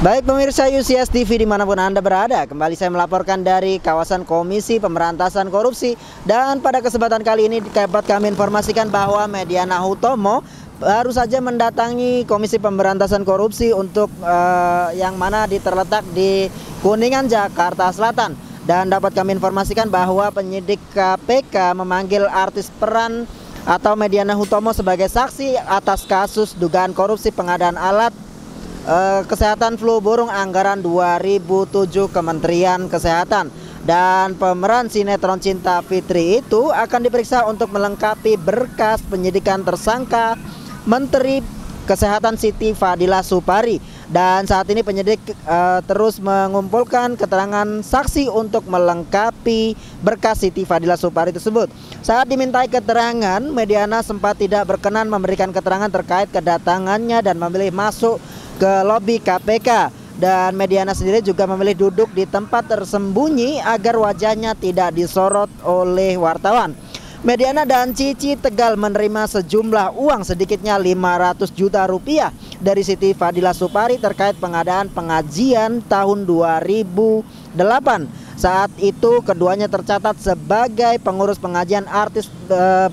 Baik pemirsa UCS TV dimanapun Anda berada, kembali saya melaporkan dari kawasan Komisi Pemberantasan Korupsi. Dan pada kesempatan kali ini dapat kami informasikan bahwa Mediana Hutomo baru saja mendatangi Komisi Pemberantasan Korupsi untuk yang mana terletak di Kuningan, Jakarta Selatan. Dan dapat kami informasikan bahwa penyidik KPK memanggil artis peran atau Mediana Hutomo sebagai saksi atas kasus dugaan korupsi pengadaan alat kesehatan flu burung anggaran 2007 Kementerian Kesehatan. Dan pemeran sinetron Cinta Fitri itu akan diperiksa untuk melengkapi berkas penyidikan tersangka Menteri Kesehatan Siti Fadila Supari. Dan saat ini penyidik terus mengumpulkan keterangan saksi untuk melengkapi berkas Siti Fadila Supari tersebut. Saat dimintai keterangan, Mediana sempat tidak berkenan memberikan keterangan terkait kedatangannya dan memilih masuk ke lobi KPK. Dan Mediana sendiri juga memilih duduk di tempat tersembunyi agar wajahnya tidak disorot oleh wartawan. Mediana dan Cici Tegal menerima sejumlah uang sedikitnya 500 juta rupiah dari Siti Fadila Supari terkait pengadaan pengajian tahun 2008. Saat itu keduanya tercatat sebagai pengurus pengajian artis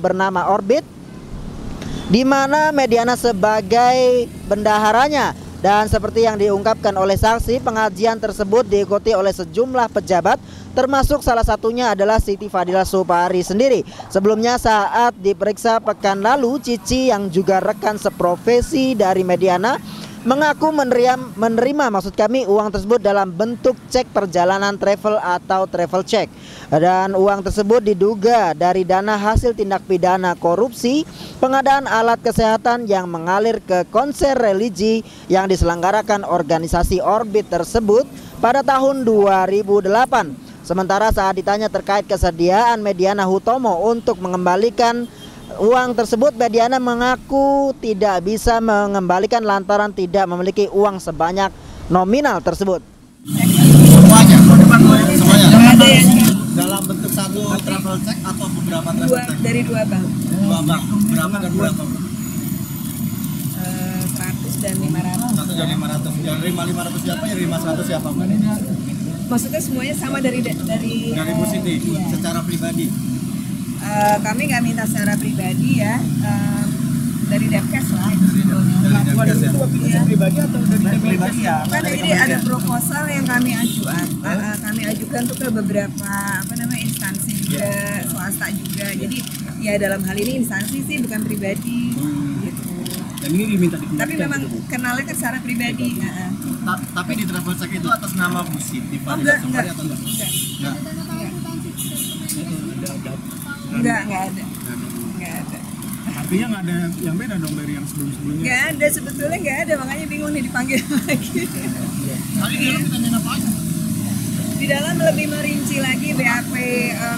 bernama Orbit, di mana Mediana sebagai bendaharanya. Dan seperti yang diungkapkan oleh saksi, pengajian tersebut diikuti oleh sejumlah pejabat, termasuk salah satunya adalah Siti Fadila Supari sendiri. Sebelumnya saat diperiksa pekan lalu, Cici yang juga rekan seprofesi dari Mediana mengaku menerima uang tersebut dalam bentuk cek perjalanan travel atau travel check. Dan uang tersebut diduga dari dana hasil tindak pidana korupsi pengadaan alat kesehatan yang mengalir ke konser religi yang diselenggarakan organisasi Orbit tersebut pada tahun 2008. Sementara saat ditanya terkait kesediaan Mediana Hutomo untuk mengembalikan uang tersebut, Mediana mengaku tidak bisa mengembalikan lantaran tidak memiliki uang sebanyak nominal tersebut. Semuanya. Ada yang Dalam bentuk satu travel check atau beberapa travel check? dari dua bank. Dua bank. Berapa dan berapa? 100 dan 500. 100 dan 500. Yang terima 500 siapa? Yang terima 100 siapa? Maksudnya semuanya sama dari Bu Siti, secara pribadi. kami nggak minta secara pribadi ya, dari Depkes lah. Depkes ya? Iya. Pribadi atau dari pribadi ya? Kan jadi ada proposal yang kami ajukan tuh ke beberapa instansi juga, swasta juga. Jadi ya dalam hal ini instansi sih, bukan pribadi gitu. Dan ini diminta Tapi memang kenalnya kan secara pribadi. Tapi di travel check itu atas nama Bu Siti Oh Fadila enggak. Supari atau enggak? Enggak ada. Artinya nggak ada yang beda dong dari yang sebelumnya? Nggak ada, sebetulnya nggak ada, makanya bingung nih dipanggil lagi. Tadi di dalam ditanyain apa aja? Di dalam lebih merinci lagi BAP,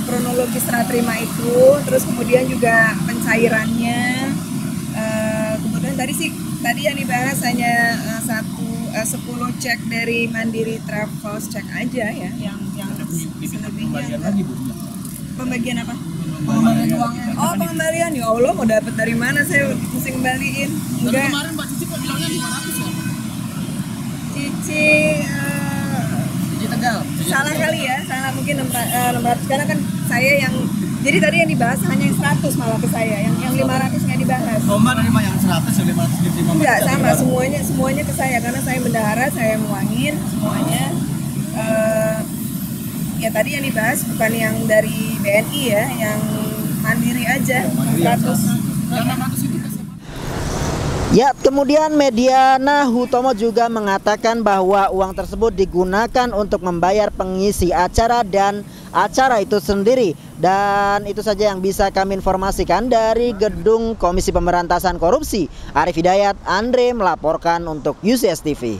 kronologi serah terima itu, terus kemudian juga pencairannya. Kemudian tadi yang dibahas hanya 10 cek dari Mandiri Travel Check aja ya, yang selebihnya enggak. Pembagian apa? Pengembalian uangnya. Oh, pengembalian, ya Allah, mau dapat dari mana saya mesti kembaliin? Enggak. Kemarin Mbak Cici kok bilangnya 500 ya? Cici Tegal. salah kali ya, salah mungkin 600, karena kan saya yang, jadi tadi yang dibahas hanya yang 100 malah ke saya, yang 500 nggak dibahas. Mbak nerima yang 100, yang 500 diterima Mbak? Enggak, sama, semuanya ke saya, karena saya bendahara, saya muangin semuanya. Ya tadi yang dibahas bukan yang dari BNI ya, yang mandiri aja, 100. Yang 600 itu ke siapa? Ya, kemudian Mediana Hutomo juga mengatakan bahwa uang tersebut digunakan untuk membayar pengisi acara dan acara itu sendiri. Dan itu saja yang bisa kami informasikan dari Gedung Komisi Pemberantasan Korupsi. Arif Hidayat, Andre melaporkan untuk UCS TV.